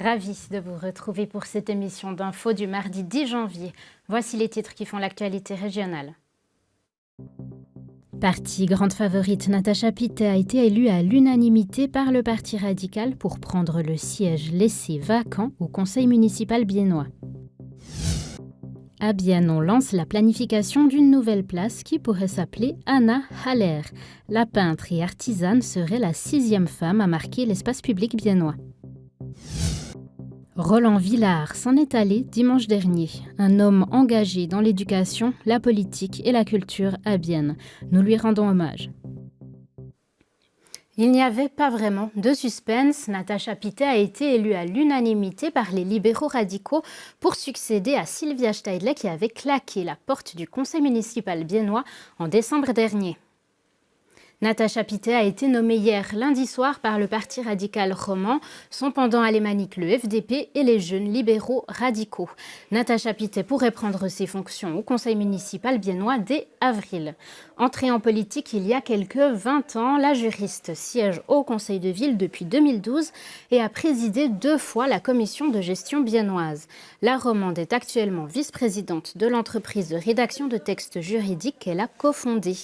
ravie de vous retrouver pour cette émission d'infos du mardi 10 janvier. Voici les titres qui font l'actualité régionale. Partie grande favorite, Natacha Pittet a été élue à l'unanimité par le Parti radical pour prendre le siège laissé vacant au conseil municipal biennois. À Bienne, on lance la planification d'une nouvelle place qui pourrait s'appeler Anna Haller. La peintre et artisane serait la 6e femme à marquer l'espace public biennois. Roland Villard s'en est allé dimanche dernier, un homme engagé dans l'éducation, la politique et la culture à Bienne. Nous lui rendons hommage. Il n'y avait pas vraiment de suspense. Natacha Pittet a été élue à l'unanimité par les libéraux radicaux pour succéder à Sylvia Steidle qui avait claqué la porte du conseil municipal biennois en décembre dernier. Natacha Pittet a été nommée hier lundi soir par le Parti radical roman, son pendant alémanique le FDP et les jeunes libéraux radicaux. Natacha Pittet pourrait prendre ses fonctions au conseil municipal biennois dès avril. Entrée en politique il y a quelques 20 ans, la juriste siège au conseil de ville depuis 2012 et a présidé 2 fois la commission de gestion biennoise. La romande est actuellement vice-présidente de l'entreprise de rédaction de textes juridiques qu'elle a cofondée.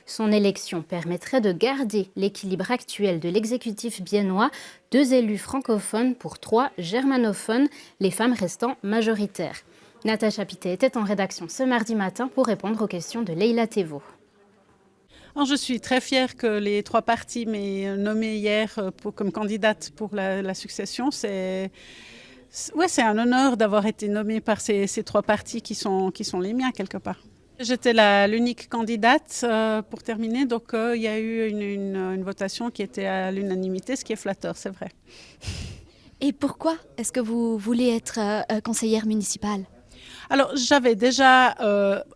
Son élection permettrait de garder l'équilibre actuel de l'exécutif biennois, 2 élus francophones pour 3 germanophones, les femmes restant majoritaires. Natacha Pittet était en rédaction ce mardi matin pour répondre aux questions de Leila Thévault. Alors, je suis très fière que les 3 partis m'aient nommée hier comme candidate pour la succession. C'est un honneur d'avoir été nommée par ces 3 partis qui sont les miens quelque part. J'étais l'unique candidate pour terminer, donc il y a eu une votation qui était à l'unanimité, ce qui est flatteur, c'est vrai. Et pourquoi est-ce que vous voulez être conseillère municipale ? Alors, j'avais déjà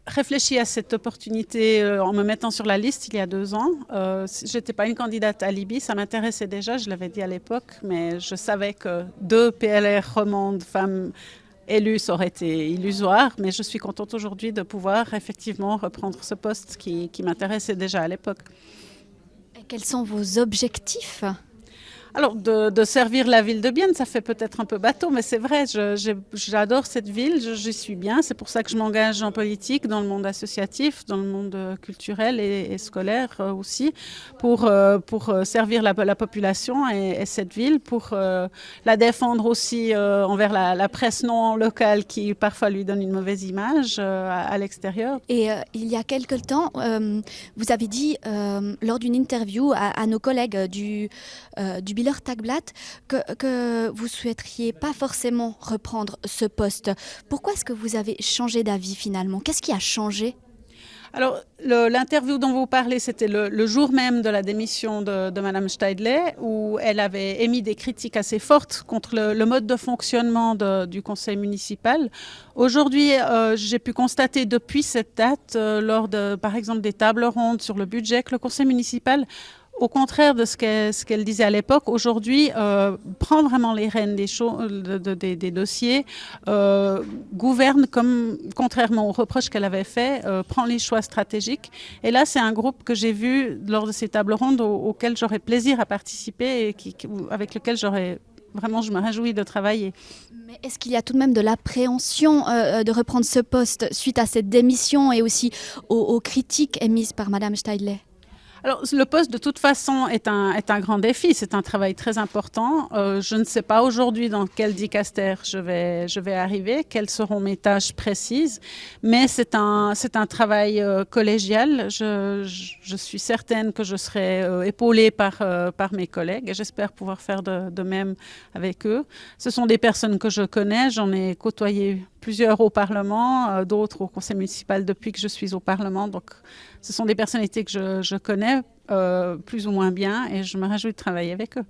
réfléchi à cette opportunité en me mettant sur la liste il y a 2 ans. Je n'étais pas une candidate alibi, ça m'intéressait déjà, je l'avais dit à l'époque, mais je savais que 2 PLR romandes femmes élues, ça aurait été illusoire, mais je suis contente aujourd'hui de pouvoir effectivement reprendre ce poste qui m'intéressait déjà à l'époque. Et quels sont vos objectifs ? Alors, de servir la ville de Bienne, ça fait peut-être un peu bateau, mais c'est vrai, j'adore cette ville, j'y suis bien. C'est pour ça que je m'engage en politique, dans le monde associatif, dans le monde culturel et scolaire aussi, pour servir la population et cette ville, pour la défendre aussi envers la presse non locale qui parfois lui donne une mauvaise image à l'extérieur. Et il y a quelque temps, vous avez dit lors d'une interview à nos collègues du Bieler Tagblatt que vous souhaiteriez pas forcément reprendre ce poste. Pourquoi est-ce que vous avez changé d'avis finalement ? Qu'est-ce qui a changé ? Alors, l'interview dont vous parlez, c'était le jour même de la démission de Madame Steidle, où elle avait émis des critiques assez fortes contre le mode de fonctionnement du conseil municipal. Aujourd'hui, j'ai pu constater depuis cette date, lors par exemple des tables rondes sur le budget, que le conseil municipal, au contraire de ce qu'elle disait à l'époque, aujourd'hui, prend vraiment les rênes des dossiers, gouverne contrairement aux reproches qu'elle avait faits, prend les choix stratégiques. Et là, c'est un groupe que j'ai vu lors de ces tables rondes auxquelles j'aurais plaisir à participer et avec lequel je me réjouis de travailler. Mais est-ce qu'il y a tout de même de l'appréhension de reprendre ce poste suite à cette démission et aussi aux critiques émises par Madame Steidle ? Alors, le poste, de toute façon, est un grand défi. C'est un travail très important. Je ne sais pas aujourd'hui dans quel dicaster je vais arriver, quelles seront mes tâches précises, mais c'est un travail collégial. Je suis certaine que je serai épaulée par mes collègues et j'espère pouvoir faire de même avec eux. Ce sont des personnes que je connais. J'en ai côtoyé plusieurs au Parlement, d'autres au conseil municipal depuis que je suis au Parlement. Donc, ce sont des personnalités que je connais plus ou moins bien et je me réjouis de travailler avec eux.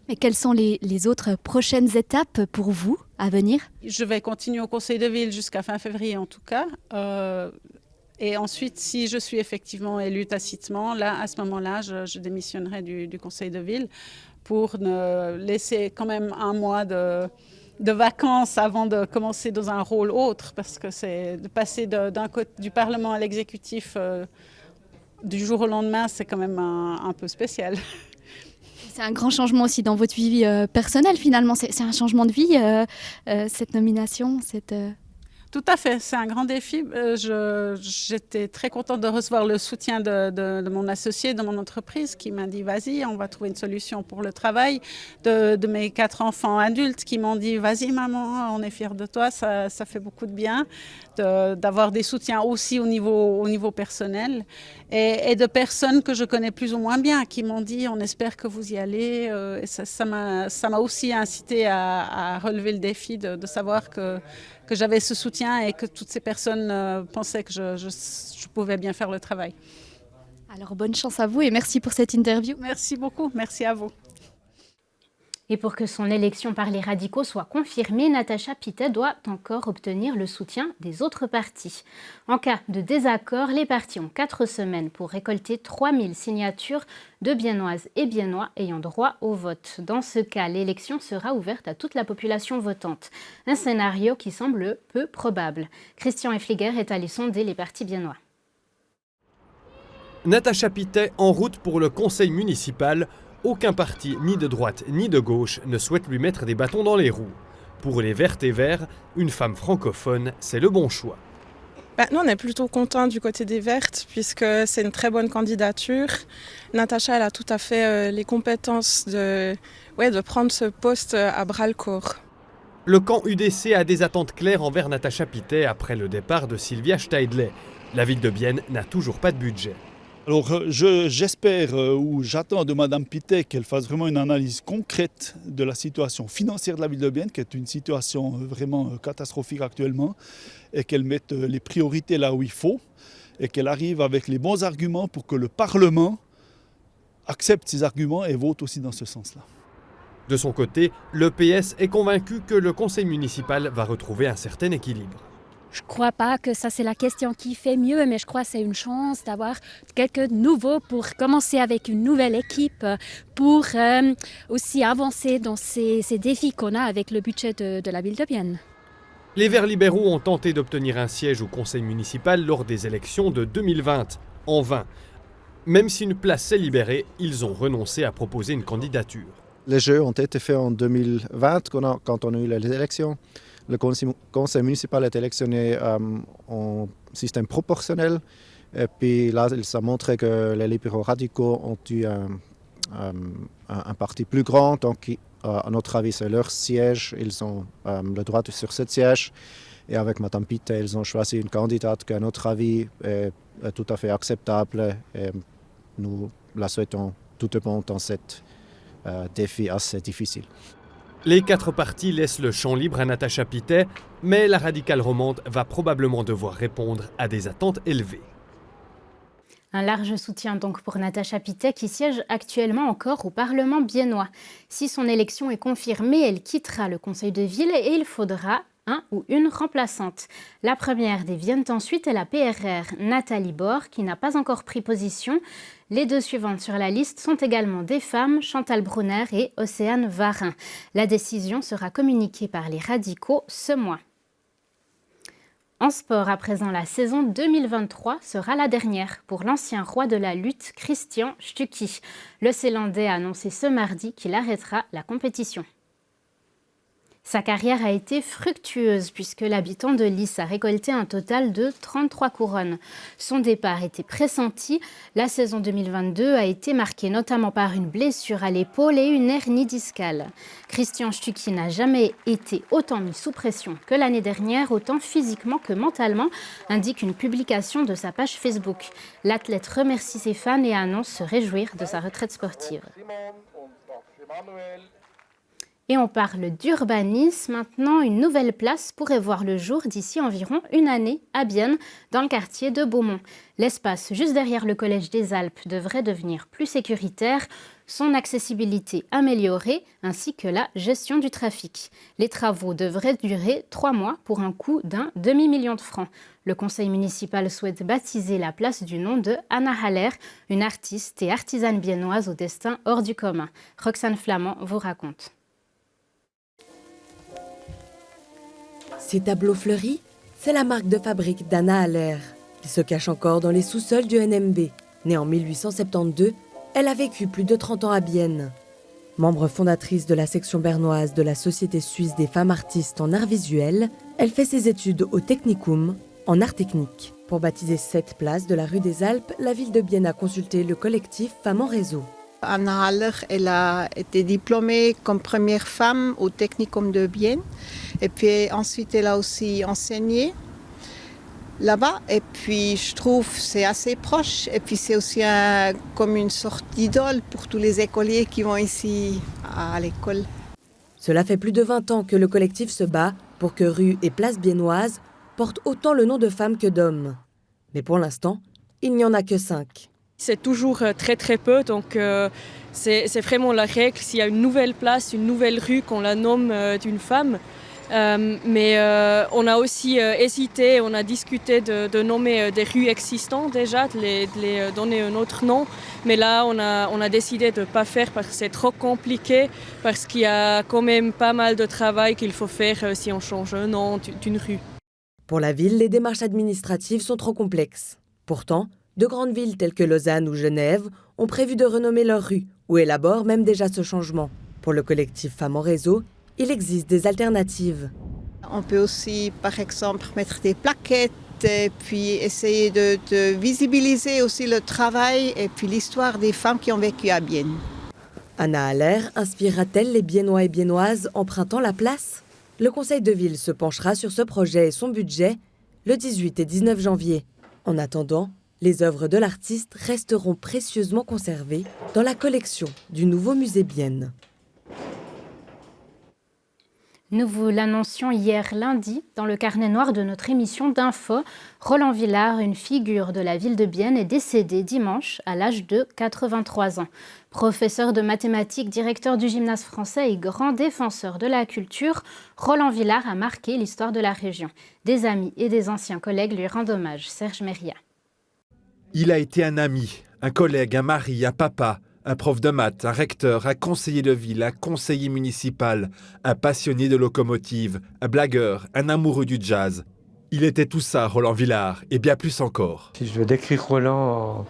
Et quelles sont les autres prochaines étapes pour vous à venir ? Je vais continuer au conseil de ville jusqu'à fin février en tout cas. Et ensuite, si je suis effectivement élue tacitement, là, à ce moment-là, je démissionnerai du conseil de ville pour ne laisser quand même un mois de vacances avant de commencer dans un rôle autre, parce que c'est de passer du Parlement à l'exécutif du jour au lendemain, c'est quand même un peu spécial. C'est un grand changement aussi dans votre vie personnelle finalement. C'est un changement de vie, cette nomination, Tout à fait, c'est un grand défi. J'étais très contente de recevoir le soutien de mon associé, de mon entreprise, qui m'a dit vas-y, on va trouver une solution pour le travail. De mes 4 enfants adultes qui m'ont dit vas-y maman, on est fiers de toi, ça fait beaucoup de bien. D'avoir des soutiens aussi au niveau personnel. Et de personnes que je connais plus ou moins bien, qui m'ont dit on espère que vous y allez. Et ça m'a aussi incité à relever le défi de savoir que j'avais ce soutien et que toutes ces personnes pensaient que je pouvais bien faire le travail. Alors bonne chance à vous et merci pour cette interview. Merci beaucoup, merci à vous. Et pour que son élection par les radicaux soit confirmée, Natacha Pittet doit encore obtenir le soutien des autres partis. En cas de désaccord, les partis ont 4 semaines pour récolter 3000 signatures de Biennoises et Biennois ayant droit au vote. Dans ce cas, l'élection sera ouverte à toute la population votante. Un scénario qui semble peu probable. Christian Effliger est allé sonder les partis biennois. Natacha Pittet en route pour le conseil municipal. Aucun parti, ni de droite ni de gauche, ne souhaite lui mettre des bâtons dans les roues. Pour les Verts et Verts, une femme francophone, c'est le bon choix. Nous, on est plutôt contents du côté des Vertes, puisque c'est une très bonne candidature. Natacha, elle a tout à fait les compétences de prendre ce poste à bras-le-corps. Le camp UDC a des attentes claires envers Natacha Pittet après le départ de Sylvia Steidle. La ville de Bienne n'a toujours pas de budget. Alors j'espère ou j'attends de Mme Pittet qu'elle fasse vraiment une analyse concrète de la situation financière de la ville de Bienne, qui est une situation vraiment catastrophique actuellement, et qu'elle mette les priorités là où il faut, et qu'elle arrive avec les bons arguments pour que le Parlement accepte ces arguments et vote aussi dans ce sens-là. De son côté, le PS est convaincu que le conseil municipal va retrouver un certain équilibre. Je ne crois pas que ça c'est la question qui fait mieux, mais je crois que c'est une chance d'avoir quelqu'un de nouveau pour commencer avec une nouvelle équipe, pour aussi avancer dans ces défis qu'on a avec le budget de la ville de Bienne. Les Verts libéraux ont tenté d'obtenir un siège au conseil municipal lors des élections de 2020, en vain. Même si une place s'est libérée, ils ont renoncé à proposer une candidature. Les jeux ont été faits en 2020 quand on a eu les élections. Le conseil municipal est électionné en système proportionnel. Et puis là, ça montrait que les libéraux radicaux ont eu un parti plus grand. Donc, à notre avis, c'est leur siège. Ils ont le droit sur ce siège. Et avec Mme Pittet, ils ont choisi une candidate qui, à notre avis, est tout à fait acceptable. Et nous la souhaitons tout de bon dans cet défi assez difficile. Les 4 partis laissent le champ libre à Natacha Pittet, mais la radicale romande va probablement devoir répondre à des attentes élevées. Un large soutien donc pour Natacha Pittet qui siège actuellement encore au Parlement biennois. Si son élection est confirmée, elle quittera le conseil de ville et il faudra un ou une remplaçante. La première des viennent ensuite est la PRR, Nathalie Bord, qui n'a pas encore pris position. Les 2 suivantes sur la liste sont également des femmes, Chantal Brunner et Océane Varin. La décision sera communiquée par les radicaux ce mois. En sport, à présent, la saison 2023 sera la dernière pour l'ancien roi de la lutte, Christian Stucky. Le Zélandais a annoncé ce mardi qu'il arrêtera la compétition. Sa carrière a été fructueuse puisque l'habitant de Lys a récolté un total de 33 couronnes. Son départ était pressenti. La saison 2022 a été marquée notamment par une blessure à l'épaule et une hernie discale. Christian Stucky n'a jamais été autant mis sous pression que l'année dernière, autant physiquement que mentalement, indique une publication de sa page Facebook. L'athlète remercie ses fans et annonce se réjouir de sa retraite sportive. Et on parle d'urbanisme. Maintenant, une nouvelle place pourrait voir le jour d'ici environ une année à Bienne, dans le quartier de Beaumont. L'espace juste derrière le Collège des Alpes devrait devenir plus sécuritaire, son accessibilité améliorée ainsi que la gestion du trafic. Les travaux devraient durer 3 mois pour un coût d'1 demi-million de francs. Le conseil municipal souhaite baptiser la place du nom de Anna Haller, une artiste et artisane biennoise au destin hors du commun. Roxane Flamand vous raconte. Ces tableaux fleuris, c'est la marque de fabrique d'Anna Haller, qui se cache encore dans les sous-sols du NMB. Née en 1872, elle a vécu plus de 30 ans à Bienne. Membre fondatrice de la section bernoise de la Société suisse des femmes artistes en art visuel, elle fait ses études au Technicum en art technique. Pour baptiser cette place de la rue des Alpes, la ville de Bienne a consulté le collectif Femmes en réseau. Anna Haller, elle a été diplômée comme première femme au Technicum de Bienne. Et puis ensuite, elle a aussi enseigné là-bas. Et puis, je trouve que c'est assez proche. Et puis, c'est aussi comme une sorte d'idole pour tous les écoliers qui vont ici à l'école. Cela fait plus de 20 ans que le collectif se bat pour que rue et place biennoise portent autant le nom de femmes que d'hommes. Mais pour l'instant, il n'y en a que 5. C'est toujours très très peu, donc c'est vraiment la règle. S'il y a une nouvelle place, une nouvelle rue, qu'on la nomme d'une femme. Mais on a aussi hésité, on a discuté de nommer des rues existantes déjà, de les donner un autre nom. Mais là, on a décidé de ne pas faire parce que c'est trop compliqué, parce qu'il y a quand même pas mal de travail qu'il faut faire si on change un nom d'une rue. Pour la ville, les démarches administratives sont trop complexes. Pourtant, de grandes villes telles que Lausanne ou Genève ont prévu de renommer leurs rues ou élaborent même déjà ce changement. Pour le collectif Femmes en réseau, il existe des alternatives. On peut aussi, par exemple, mettre des plaquettes et puis essayer de visibiliser aussi le travail et puis l'histoire des femmes qui ont vécu à Bienne. Anna Haller inspirera-t-elle les Biennois et Biennoises empruntant la place ? Le conseil de ville se penchera sur ce projet et son budget le 18 et 19 janvier. En attendant, les œuvres de l'artiste resteront précieusement conservées dans la collection du nouveau musée Bienne. Nous vous l'annoncions hier lundi dans le carnet noir de notre émission d'Info. Roland Villard, une figure de la ville de Bienne, est décédé dimanche à l'âge de 83 ans. Professeur de mathématiques, directeur du gymnase français et grand défenseur de la culture, Roland Villard a marqué l'histoire de la région. Des amis et des anciens collègues lui rendent hommage. Serge Méria. Il a été un ami, un collègue, un mari, un papa, un prof de maths, un recteur, un conseiller de ville, un conseiller municipal, un passionné de locomotive, un blagueur, un amoureux du jazz. Il était tout ça, Roland Villard, et bien plus encore. Si je veux décrire Roland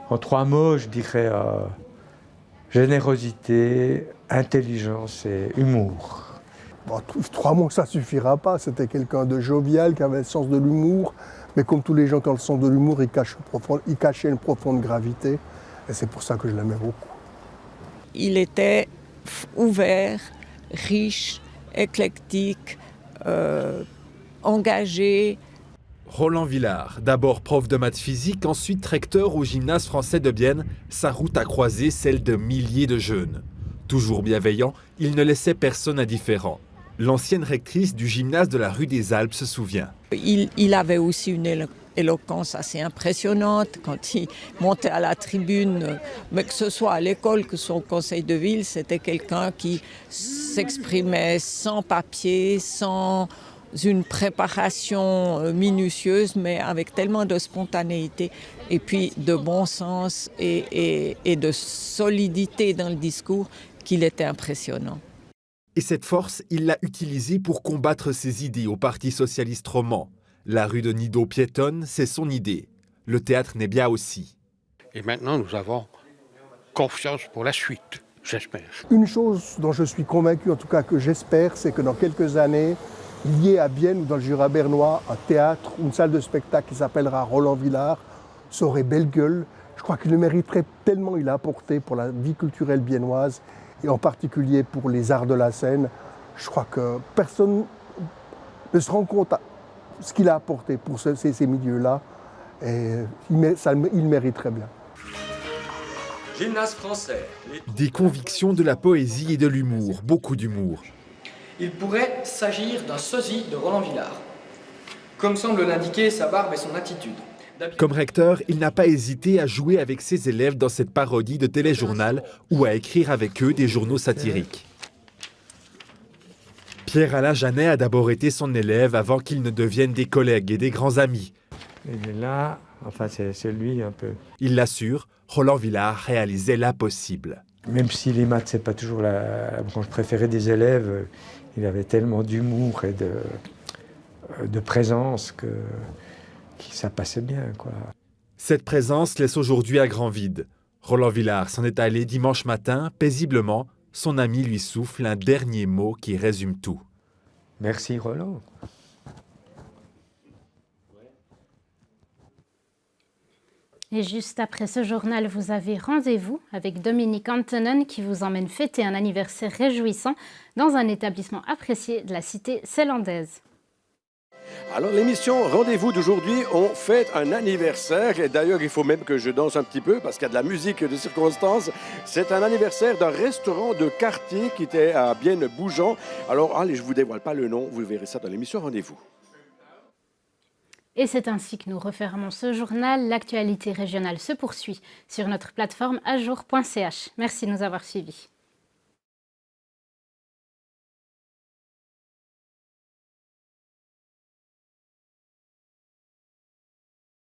en 3 mots, je dirais générosité, intelligence et humour. Bon, 3 mots, ça suffira pas. C'était quelqu'un de jovial, qui avait le sens de l'humour. Mais comme tous les gens qui ont le sens de l'humour, il cachait une profonde gravité. Et c'est pour ça que je l'aimais beaucoup. Il était ouvert, riche, éclectique, engagé. Roland Villard, d'abord prof de maths physique, ensuite recteur au gymnase français de Bienne, sa route a croisé celle de milliers de jeunes. Toujours bienveillant, il ne laissait personne indifférent. L'ancienne rectrice du gymnase de la rue des Alpes se souvient. Il avait aussi une éloquence assez impressionnante quand il montait à la tribune, mais que ce soit à l'école, que ce soit au conseil de ville, c'était quelqu'un qui s'exprimait sans papier, sans une préparation minutieuse, mais avec tellement de spontanéité et puis de bon sens et de solidité dans le discours qu'il était impressionnant. Et cette force, il l'a utilisée pour combattre ses idées au Parti socialiste roman. La rue de Nidau piétonne, c'est son idée. Le théâtre n'est bien aussi. Et maintenant, nous avons confiance pour la suite, j'espère. Une chose dont je suis convaincu, en tout cas que j'espère, c'est que dans quelques années, il y ait à Bienne ou dans le Jura bernois un théâtre, une salle de spectacle qui s'appellera Roland Villard. Ça aurait belle gueule. Je crois qu'il le mériterait tellement il a apporté pour la vie culturelle biennoise et en particulier pour les arts de la scène. Je crois que personne ne se rend compte ce qu'il a apporté pour ces milieux-là. Et il mérite très bien. Gymnase français. Des convictions, de la poésie et de l'humour, beaucoup d'humour. Il pourrait s'agir d'un sosie de Roland Villard, comme semble l'indiquer sa barbe et son attitude. Comme recteur, il n'a pas hésité à jouer avec ses élèves dans cette parodie de téléjournal ou à écrire avec eux des journaux satiriques. Pierre-Alain Jeannet a d'abord été son élève avant qu'ils ne deviennent des collègues et des grands amis. Il est là, enfin c'est lui un peu. Il l'assure, Roland Villard réalisait l'impossible. Même si les maths, c'est pas toujours la branche préférée des élèves, il avait tellement d'humour et de présence que ça passait bien, quoi. Cette présence laisse aujourd'hui un grand vide. Roland Villard s'en est allé dimanche matin, paisiblement, son ami lui souffle un dernier mot qui résume tout. Merci Roland. Et juste après ce journal, vous avez rendez-vous avec Dominique Antonen qui vous emmène fêter un anniversaire réjouissant dans un établissement apprécié de la cité zélandaise. Alors l'émission Rendez-vous d'aujourd'hui, on fête un anniversaire et d'ailleurs il faut même que je danse un petit peu parce qu'il y a de la musique de circonstance. C'est un anniversaire d'un restaurant de quartier qui était à Bienne-Bougeant. Alors allez, je ne vous dévoile pas le nom, vous verrez ça dans l'émission Rendez-vous. Et c'est ainsi que nous refermons ce journal. L'actualité régionale se poursuit sur notre plateforme ajour.ch. Merci de nous avoir suivis.